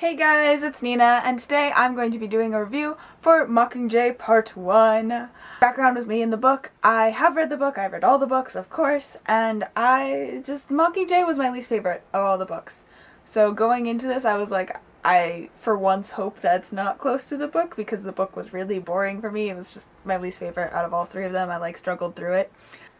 Hey guys, it's Nina, and today I'm going to be doing a review for Mockingjay Part 1. Background with me in the book. I have read the book, I've read all the books, of course, and Mockingjay was my least favorite of all the books. So going into this, I was like, I for once hope that's not close to the book, because the book was really boring for me. It was just my least favorite out of all three of them. I struggled through it.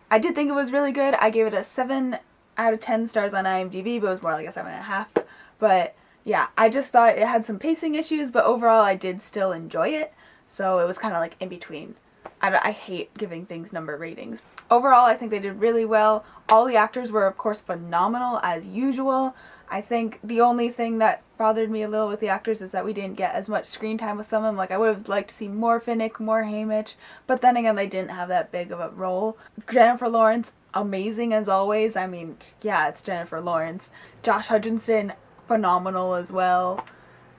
I did think it was really good. I gave it a 7 out of 10 stars on IMDb, but it was more like a 7.5. But yeah, I just thought it had some pacing issues, but overall I did still enjoy it, so it was kind of like in between. I hate giving things number ratings. Overall, I think they did really well. All the actors were, of course, phenomenal, as usual. I think the only thing that bothered me a little with the actors is that we didn't get as much screen time with some of them. Like, I would have liked to see more Finnick, more Haymitch, but then again, they didn't have that big of a role. Jennifer Lawrence, amazing as always. I mean, yeah, it's Jennifer Lawrence. Josh Hutcherson, phenomenal as well.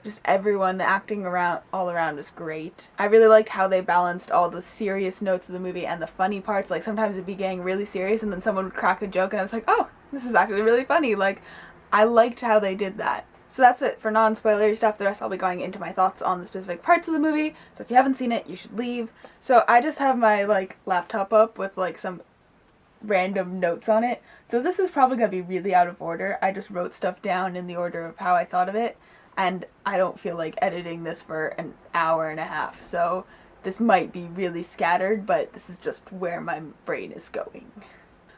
Just everyone, the acting all around is great. I really liked how they balanced all the serious notes of the movie and the funny parts. Like, sometimes it'd be getting really serious and then someone would crack a joke and I was like, oh, this is actually really funny. Like, I liked how they did that. So that's it for non-spoilery stuff. The rest I'll be going into my thoughts on the specific parts of the movie. So if you haven't seen it, you should leave. So I just have my laptop up with some random notes on it. So this is probably going to be really out of order. I just wrote stuff down in the order of how I thought of it, and I don't feel like editing this for an hour and a half, so this might be really scattered, but this is just where my brain is going.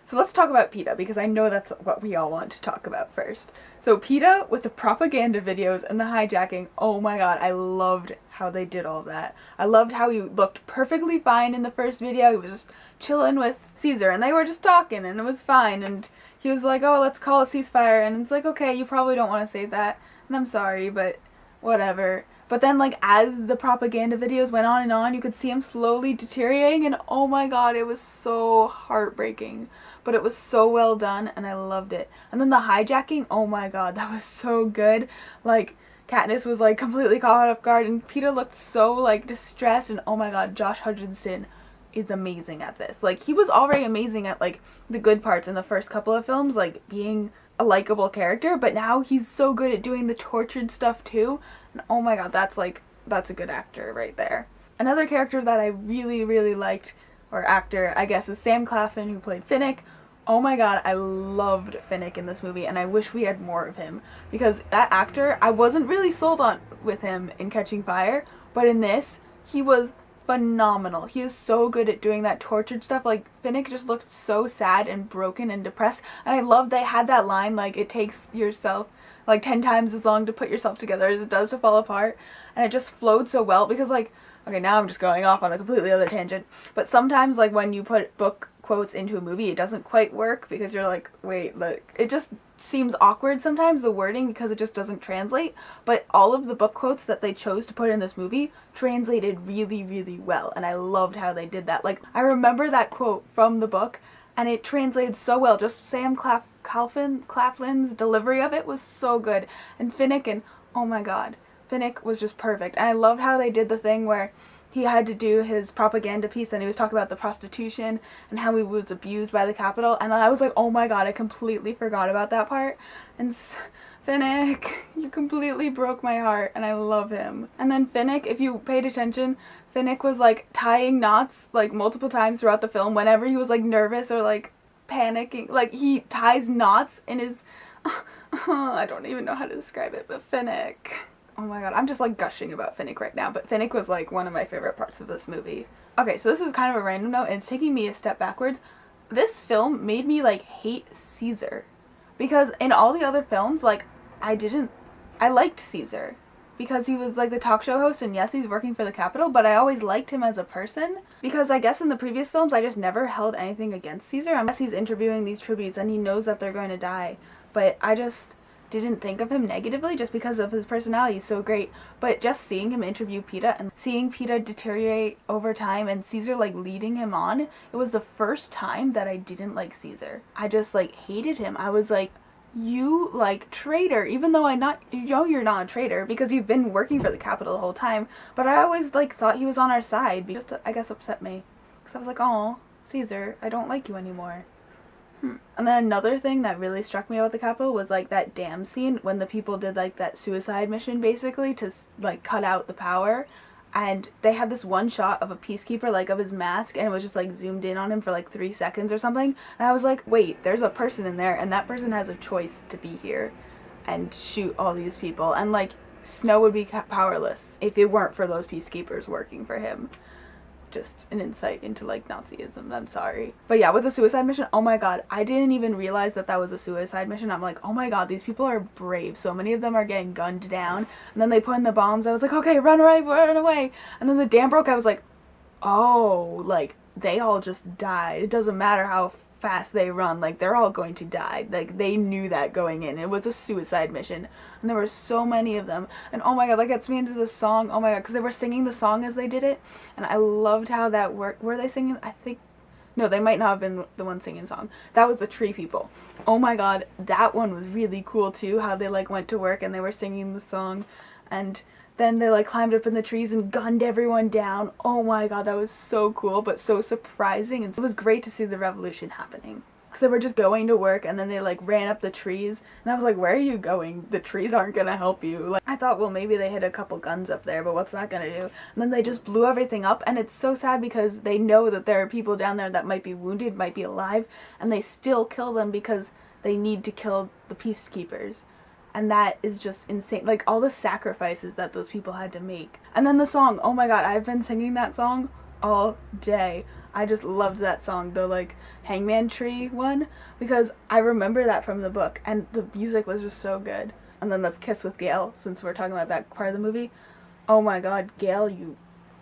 So let's talk about PETA, because I know that's what we all want to talk about first. So PETA, with the propaganda videos and the hijacking, oh my god, I loved how they did all that. I loved how he looked perfectly fine in the first video. He was just chilling with Caesar, and they were just talking, and it was fine, and he was like, oh, let's call a ceasefire, and it's like, okay, you probably don't want to say that, and I'm sorry, but whatever. But then, as the propaganda videos went on, you could see him slowly deteriorating, and oh my god, it was so heartbreaking. But it was so well done, and I loved it. And then the hijacking, oh my god, that was so good. Katniss was, completely caught off guard, and PETA looked so, distressed, and oh my god, Josh Hutcherson is amazing at this. He was already amazing at, the good parts in the first couple of films, being a likable character, but now he's so good at doing the tortured stuff, too. And oh my god, that's a good actor right there. Another character that I really, really liked, or actor, I guess, is Sam Claflin, who played Finnick. Oh my god, I loved Finnick in this movie, and I wish we had more of him, because that actor, I wasn't really sold on with him in Catching Fire, but in this, he was phenomenal. He is so good at doing that tortured stuff. Finnick just looked so sad and broken and depressed, and I love they had that line, it takes yourself 10 times as long to put yourself together as it does to fall apart, and it just flowed so well, because okay, now I'm just going off on a completely other tangent, but sometimes when you put book quotes into a movie, it doesn't quite work, because you're like, wait, look, it just seems awkward sometimes, the wording, because it just doesn't translate. But all of the book quotes that they chose to put in this movie translated really, really well, and I loved how they did that. I remember that quote from the book, and it translated so well. Just Sam Claflin's delivery of it was so good, and Finnick, and oh my god, Finnick was just perfect. And I loved how they did the thing where he had to do his propaganda piece, and he was talking about the prostitution and how he was abused by the Capitol, and I was like, oh my god, I completely forgot about that part. And Finnick, you completely broke my heart, and I love him. And then Finnick, if you paid attention, Finnick was tying knots multiple times throughout the film whenever he was nervous or panicking. He ties knots in his I don't even know how to describe it, but Finnick. Oh my god, I'm just gushing about Finnick right now, but Finnick was one of my favorite parts of this movie. Okay, so this is kind of a random note, and it's taking me a step backwards. This film made me hate Caesar, because in all the other films, I liked Caesar, because he was the talk show host, and yes, he's working for the Capitol, but I always liked him as a person, because I guess in the previous films I just never held anything against Caesar, unless he's interviewing these tributes and he knows that they're going to die, but I just didn't think of him negatively just because of his personality. He's so great. But just seeing him interview PETA and seeing PETA deteriorate over time and Caesar leading him on, it was the first time that I didn't like Caesar. I just hated him. I was you traitor, even though you're not a traitor because you've been working for the Capitol the whole time, but I always thought he was on our side. Just I guess upset me, because I was oh, Caesar, I don't like you anymore. And then another thing that really struck me about the Capitol was like that dam scene when the people did like that suicide mission basically to like cut out the power, and they had this one shot of a peacekeeper, like of his mask, and it was just like zoomed in on him for like 3 seconds or something, and I was like, wait, there's a person in there and that person has a choice to be here and shoot all these people, and like Snow would be powerless if it weren't for those peacekeepers working for him. Just an insight into like Nazism, I'm sorry. But yeah, with the suicide mission, oh my god, I didn't even realize that that was a suicide mission. I'm like, oh my god, these people are brave. So many of them are getting gunned down, and then they put in the bombs. I was like, okay, run away, and then the dam broke. I was like, oh, like they all just died. It doesn't matter how fast they run, like they're all going to die. Like they knew that going in. It was a suicide mission, and there were so many of them, and oh my god, that gets me into the song. Oh my god, because they were singing the song as they did it, and I loved how that worked. Were they singing? I think no, they might not have been the one singing the song. That was the Tree People. Oh my god, that one was really cool too, how they like went to work and they were singing the song, and then they like climbed up in the trees and gunned everyone down. Oh my god, that was so cool, but so surprising, and it was great to see the revolution happening. Because they were just going to work, and then they like ran up the trees, and I was like, where are you going? The trees aren't gonna help you. Like, I thought, well, maybe they hit a couple guns up there, but what's that gonna do? And then they just blew everything up, and it's so sad because they know that there are people down there that might be wounded, might be alive, and they still kill them because they need to kill the peacekeepers. And that is just insane. Like, all the sacrifices that those people had to make. And then the song, oh my god, I've been singing that song all day. I just loved that song, the like Hangman Tree one, because I remember that from the book, and the music was just so good. And then the kiss with Gale, since we're talking about that part of the movie. Oh my god, Gale,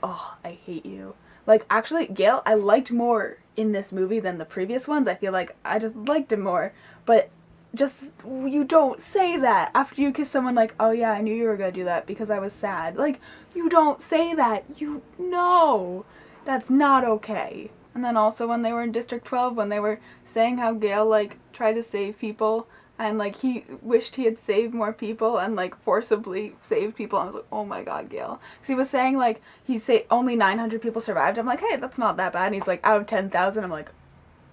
oh, I hate you. Like, actually, Gale, I liked more in this movie than the previous ones. I feel like I just liked him more, but just, you don't say that after you kiss someone, like, oh yeah, I knew you were gonna do that because I was sad. Like, you don't say that. You know that's not okay. And then also when they were in District 12, when they were saying how Gale like tried to save people, and like he wished he had saved more people and like forcibly saved people, I was like, oh my god, Gale. Because he was saying like he said only 900 people survived. I'm like, hey, that's not that bad. And he's like, out of 10,000. I'm like,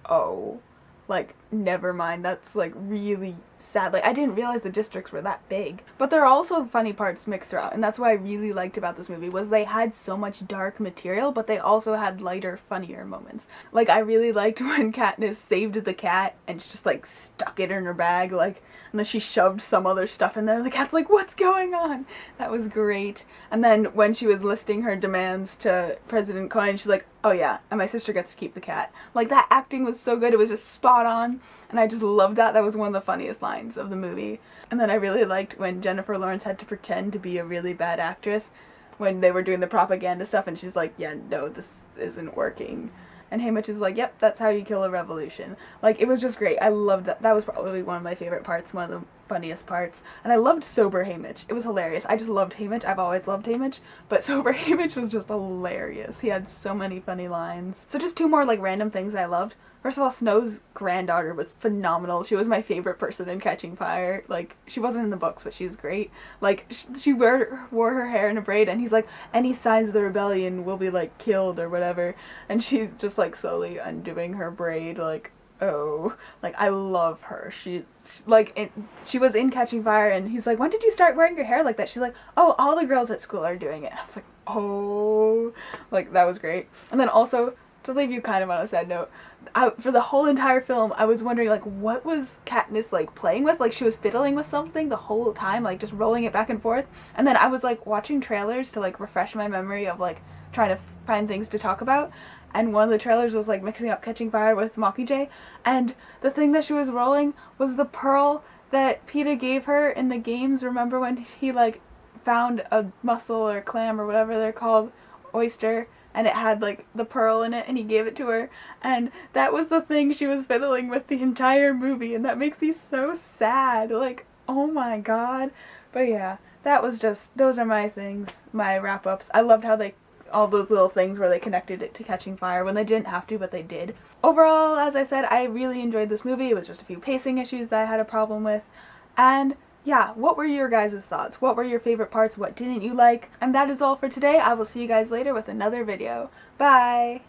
oh, like, never mind, that's like really sad. Like, I didn't realize the districts were that big. But there are also funny parts mixed throughout, and that's what I really liked about this movie, was they had so much dark material, but they also had lighter, funnier moments. Like, I really liked when Katniss saved the cat and she just like stuck it in her bag, like, and then she shoved some other stuff in there. The cat's like, what's going on? That was great. And then when she was listing her demands to President Coin, she's like, oh yeah, and my sister gets to keep the cat. Like, that acting was so good, it was just spot on, and I just loved that. That was one of the funniest lines of the movie. And then I really liked when Jennifer Lawrence had to pretend to be a really bad actress when they were doing the propaganda stuff, and she's like, yeah, no, this isn't working. And Haymitch is like, yep, that's how you kill a revolution. Like, it was just great. I loved that. That was probably one of my favorite parts, one of the funniest parts. And I loved sober Haymitch. It was hilarious. I just loved Haymitch. I've always loved Haymitch, but sober Haymitch was just hilarious. He had so many funny lines. So just two more like random things I loved. First of all, Snow's granddaughter was phenomenal. She was my favorite person in Catching Fire. Like, she wasn't in the books, but she's great. Like, she wore her hair in a braid, and he's like, any signs of the rebellion will be, like, killed or whatever. And she's just, like, slowly undoing her braid, like, oh. Like, I love her. She was in Catching Fire, and he's like, when did you start wearing your hair like that? She's like, oh, all the girls at school are doing it. And I was like, oh. Like, that was great. And then also, to leave you kind of on a sad note, for the whole entire film, I was wondering, like, what was Katniss, like, playing with? Like, she was fiddling with something the whole time, like, just rolling it back and forth. And then I was, like, watching trailers to, like, refresh my memory of, like, trying to find things to talk about. And one of the trailers was, like, mixing up Catching Fire with Mockingjay. And the thing that she was rolling was the pearl that Peeta gave her in the games. Remember when he, like, found a mussel or clam or whatever they're called, oyster, and it had like the pearl in it, and he gave it to her, and that was the thing she was fiddling with the entire movie, and that makes me so sad. Like, oh my god. But yeah, that was just, those are my things, my wrap-ups. I loved how they, all those little things where they connected it to Catching Fire when they didn't have to, but they did. Overall, as I said, I really enjoyed this movie. It was just a few pacing issues that I had a problem with, and yeah, what were your guys' thoughts? What were your favorite parts? What didn't you like? And that is all for today. I will see you guys later with another video. Bye!